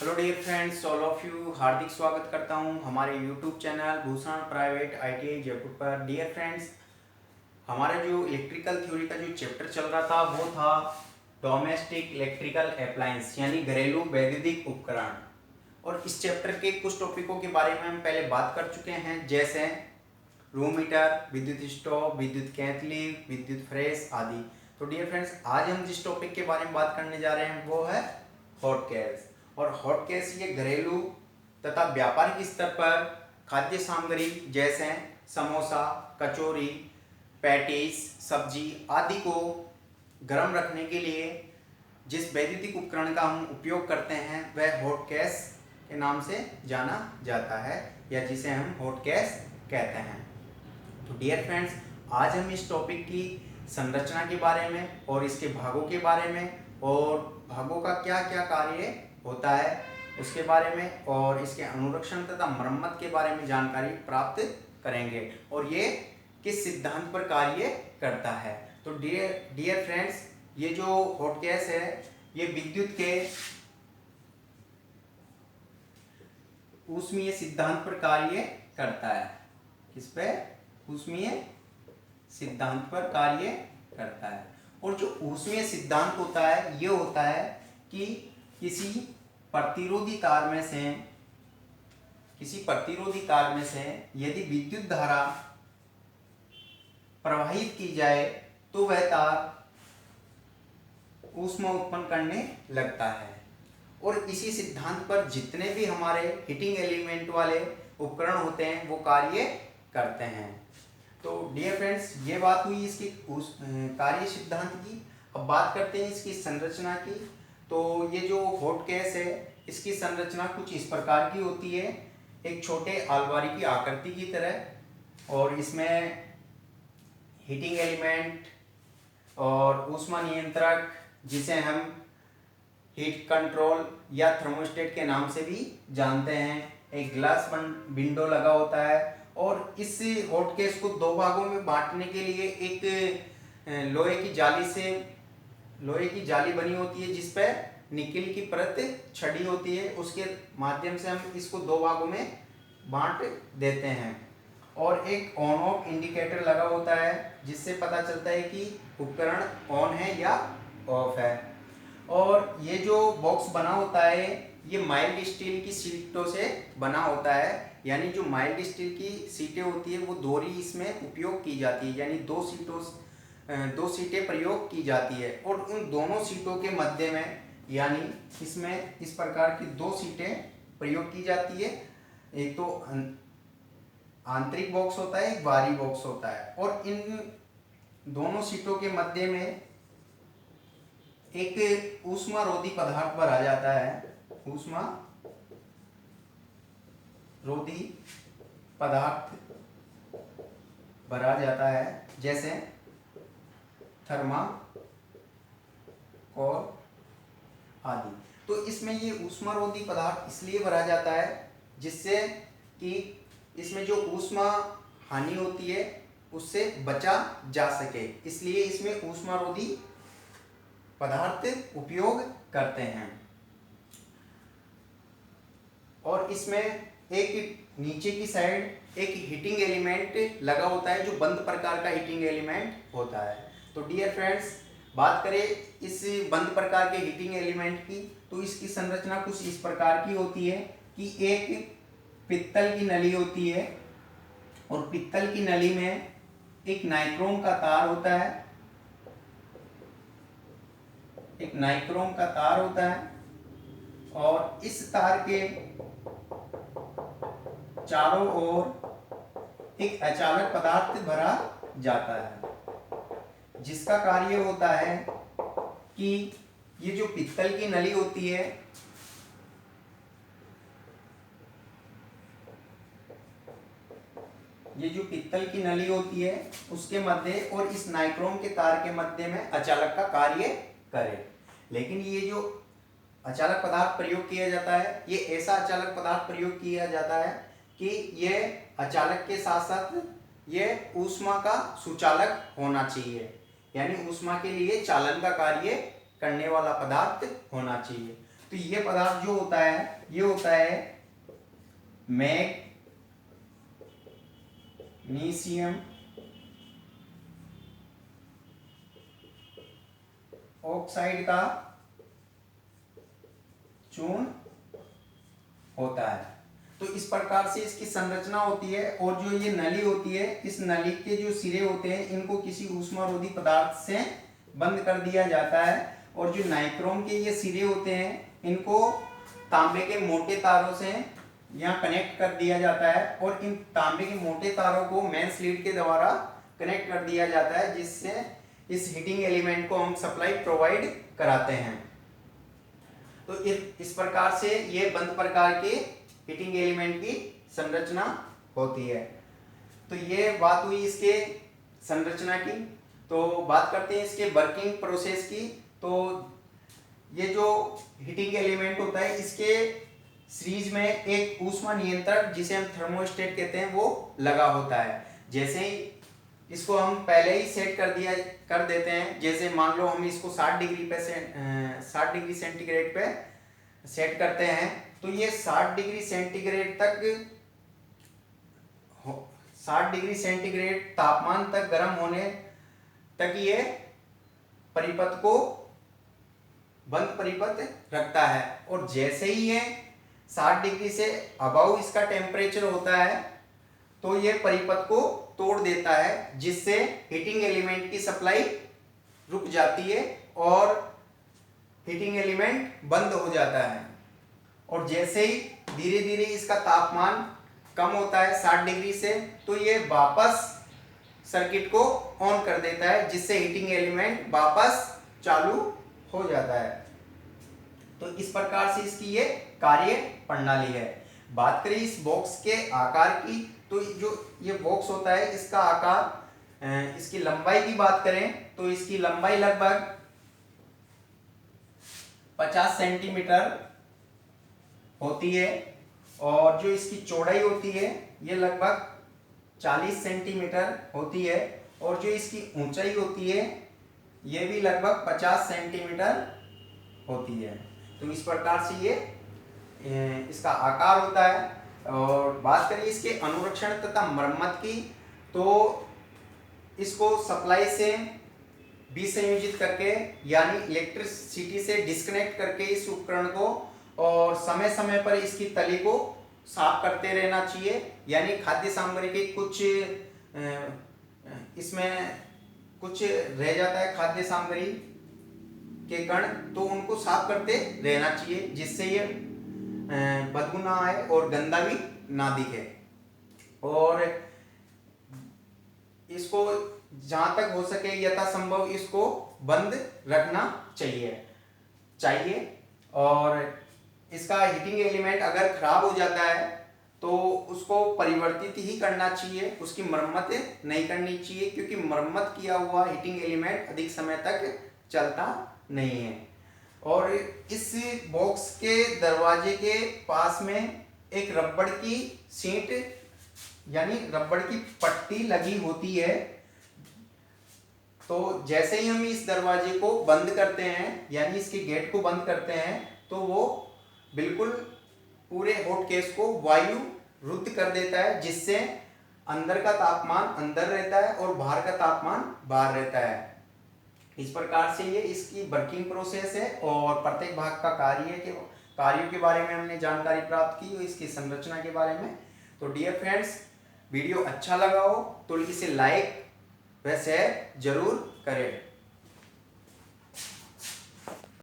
Hello dear friends, all of you हार्दिक स्वागत करता हूं हमारे YouTube channel Bhushan private ITI Jaipur पर। डियर फ्रेंड्स, हमारा जो इलेक्ट्रिकल थ्योरी का जो चैप्टर चल रहा था वो था डोमेस्टिक इलेक्ट्रिकल अप्लायंस यानी घरेलू वैद्युतिक उपकरण। और इस चैप्टर के कुछ टॉपिकों के बारे में हम पहले बात कर चुके हैं, जैसे रूम हीटर, विद्युत स्टोव, विद्युत केतली, विद्युत फ्रेश आदि। तो डियर फ्रेंड्स, आज हम जिस टॉपिक के बारे में बात करने जा रहे हैं वो है हॉट गैस। और हॉट गैस ये घरेलू तथा व्यापारिक स्तर पर खाद्य सामग्री जैसे समोसा, कचौरी, पैटीज, सब्जी आदि को गर्म रखने के लिए जिस वैद्युतिक उपकरण का हम उपयोग करते हैं वह हॉट गैस के नाम से जाना जाता है या जिसे हम हॉट गैस कहते हैं। तो डियर फ्रेंड्स, आज हम इस टॉपिक की संरचना के बारे में और इसके भागों के बारे में और भागों का क्या क्या कार्य होता है उसके बारे में और इसके अनुरक्षण तथा मरम्मत के बारे में जानकारी प्राप्त करेंगे और ये किस सिद्धांत पर कार्य करता है। तो डियर फ्रेंड्स, ये जो हॉट गैस है ये विद्युत के ऊष्मीय सिद्धांत पर कार्य करता है। किस पे? ऊष्मीय सिद्धांत पर कार्य करता है। और जो ऊष्मीय सिद्धांत होता है ये होता है कि किसी प्रतिरोधी तार में से यदि विद्युत धारा प्रवाहित की जाए तो वह तार ऊष्मा उत्पन्न करने लगता है। और इसी सिद्धांत पर जितने भी हमारे हीटिंग एलिमेंट वाले उपकरण होते हैं वो कार्य करते हैं। तो डियर फ्रेंड्स, ये बात हुई इसकी कार्य सिद्धांत की। अब बात करते हैं इसकी संरचना की। तो ये जो हॉट गैस है इसकी संरचना कुछ इस प्रकार की होती है, एक छोटे आलमारी की आकृति की तरह, और इसमें हीटिंग एलिमेंट और ऊष्मा नियंत्रक जिसे हम हीट कंट्रोल या थर्मोस्टेट के नाम से भी जानते हैं, एक ग्लास विंडो लगा होता है। और इस हॉट गैस को दो भागों में बांटने के लिए एक लोहे की जाली बनी होती है जिस पर निकिल की परत छड़ी होती है, उसके माध्यम से हम इसको दो भागों में बांट देते हैं। और एक ऑन ऑफ इंडिकेटर लगा होता है जिससे पता चलता है कि उपकरण ऑन है या ऑफ है। और ये जो बॉक्स बना होता है ये माइल्ड स्टील की सीटों से बना होता है, यानी जो माइल्ड स्टील की सीटें होती है वो दोहरी इसमें उपयोग की जाती है, यानी दो सीटें प्रयोग की जाती है। और उन दोनों सीटों के मध्य में यानी इसमें इस प्रकार की दो सीटें प्रयोग की जाती है। एक तो आंतरिक बॉक्स होता है, एक बाहरी बॉक्स होता है। और इन दोनों सीटों के मध्य में एक ऊष्मा रोधी पदार्थ भरा जाता है, ऊष्मा रोधी पदार्थ भरा जाता है, जैसे थर्माकोल आदि। तो इसमें ये ऊष्मा रोधी पदार्थ इसलिए भरा जाता है जिससे कि इसमें जो ऊष्मा हानि होती है उससे बचा जा सके, इसलिए इसमें ऊष्मा रोधी पदार्थ उपयोग करते हैं। और इसमें एक नीचे की साइड एक हीटिंग एलिमेंट लगा होता है जो बंद प्रकार का हीटिंग एलिमेंट होता है। तो डियर फ्रेंड्स, बात करें इस बंद प्रकार के हीटिंग एलिमेंट की तो इसकी संरचना कुछ इस प्रकार की होती है कि एक पित्तल की नली होती है और पित्तल की नली में एक नाइक्रोम का तार होता है, एक नाइक्रोम का तार होता है। और इस तार के चारों ओर एक अचालक पदार्थ भरा जाता है जिसका कार्य होता है कि ये जो पित्तल की नली होती है उसके मध्य और इस नाइक्रोम के तार के मध्य में अचालक का कार्य करे। लेकिन ये जो अचालक पदार्थ प्रयोग किया जाता है ये ऐसा अचालक पदार्थ प्रयोग किया जाता है कि ये अचालक के साथ साथ ये ऊष्मा का सुचालक होना चाहिए, यानी ऊष्मा के लिए चालन का कार्य करने वाला पदार्थ होना चाहिए। तो ये पदार्थ जो होता है ये होता है मैग्नीशियम ऑक्साइड का चूर्ण होता है। तो इस प्रकार से इसकी संरचना होती है। और जो ये नली होती है, इस नली के जो सिरे होते हैं इनको किसी ऊष्मारोधी पदार्थ से बंद कर दिया जाता है। और जो नाइक्रोम के ये सिरे होते हैं इनको तांबे के मोटे तारों से यहाँ कनेक्ट कर दिया जाता है। और इन तांबे के मोटे तारों को मेंस लीड के द्वारा कनेक्ट कर दिया जाता है, जिससे इस हीटिंग एलिमेंट को हम सप्लाई प्रोवाइड कराते हैं। तो इस प्रकार से ये बंद प्रकार के हीटिंग एलिमेंट की संरचना होती है। तो ये बात हुई इसके संरचना की। तो बात करते हैं इसके वर्किंग प्रोसेस की। तो ये जो हीटिंग एलिमेंट होता है इसके सीरीज में एक ऊष्मा नियंत्रक जिसे हम थर्मोस्टेट कहते हैं वो लगा होता है। जैसे ही इसको हम पहले ही सेट कर देते हैं, जैसे मान लो हम इसको 60 डिग्री सेंटीग्रेड पे सेट करते हैं, तो ये 60 डिग्री सेंटीग्रेड तापमान तक गर्म होने तक ये परिपथ को बंद परिपथ रखता है। और जैसे ही ये 60 डिग्री से अबव इसका टेम्परेचर होता है तो ये परिपथ को तोड़ देता है, जिससे हीटिंग एलिमेंट की सप्लाई रुक जाती है और हीटिंग एलिमेंट बंद हो जाता है। और जैसे ही धीरे धीरे इसका तापमान कम होता है 60 डिग्री से, तो ये वापस सर्किट को ऑन कर देता है, जिससे हीटिंग एलिमेंट वापस चालू हो जाता है। तो इस प्रकार से इसकी ये कार्य प्रणाली है। बात करें इस बॉक्स के आकार की, तो जो ये बॉक्स होता है इसका आकार, इसकी लंबाई की बात करें तो इसकी लंबाई लगभग 50 सेंटीमीटर होती है। और जो इसकी चौड़ाई होती है ये लगभग 40 सेंटीमीटर होती है। और जो इसकी ऊंचाई होती है ये भी लगभग 50 सेंटीमीटर होती है। तो इस प्रकार से ये इसका आकार होता है। और बात करें इसके अनुरक्षण तथा मरम्मत की, तो इसको सप्लाई से विसंयोजित करके यानी इलेक्ट्रिसिटी से डिस्कनेक्ट करके इस उपकरण को और समय समय पर इसकी तली को साफ करते रहना चाहिए। यानी खाद्य सामग्री के कुछ इसमें कुछ रह जाता है खाद्य सामग्री के कण, तो उनको साफ करते रहना चाहिए, जिससे ये बदबू ना आए और गंदा भी ना दिखे। और इसको जहां तक हो सके यथासंभव इसको बंद रखना चाहिए। और इसका हीटिंग एलिमेंट अगर खराब हो जाता है तो उसको परिवर्तित ही करना चाहिए, उसकी मरम्मत नहीं करनी चाहिए, क्योंकि मरम्मत किया हुआ हीटिंग एलिमेंट अधिक समय तक चलता नहीं है। और इस बॉक्स के दरवाजे के पास में एक रबड़ की सीट यानी रबड़ की पट्टी लगी होती है। तो जैसे ही हम इस दरवाजे को बंद करते हैं यानी इसके गेट को बंद करते हैं, तो वो बिल्कुल पूरे हॉट केस को वायु रुद्ध कर देता है, जिससे अंदर का तापमान अंदर रहता है और बाहर का तापमान बाहर रहता है। इस प्रकार से ये इसकी वर्किंग प्रोसेस है। और प्रत्येक भाग का कार्यों के बारे में हमने जानकारी प्राप्त की, इसकी संरचना के बारे में। तो डियर फ्रेंड्स, वीडियो अच्छा लगा हो तो इसे लाइक व शेयर जरूर करें।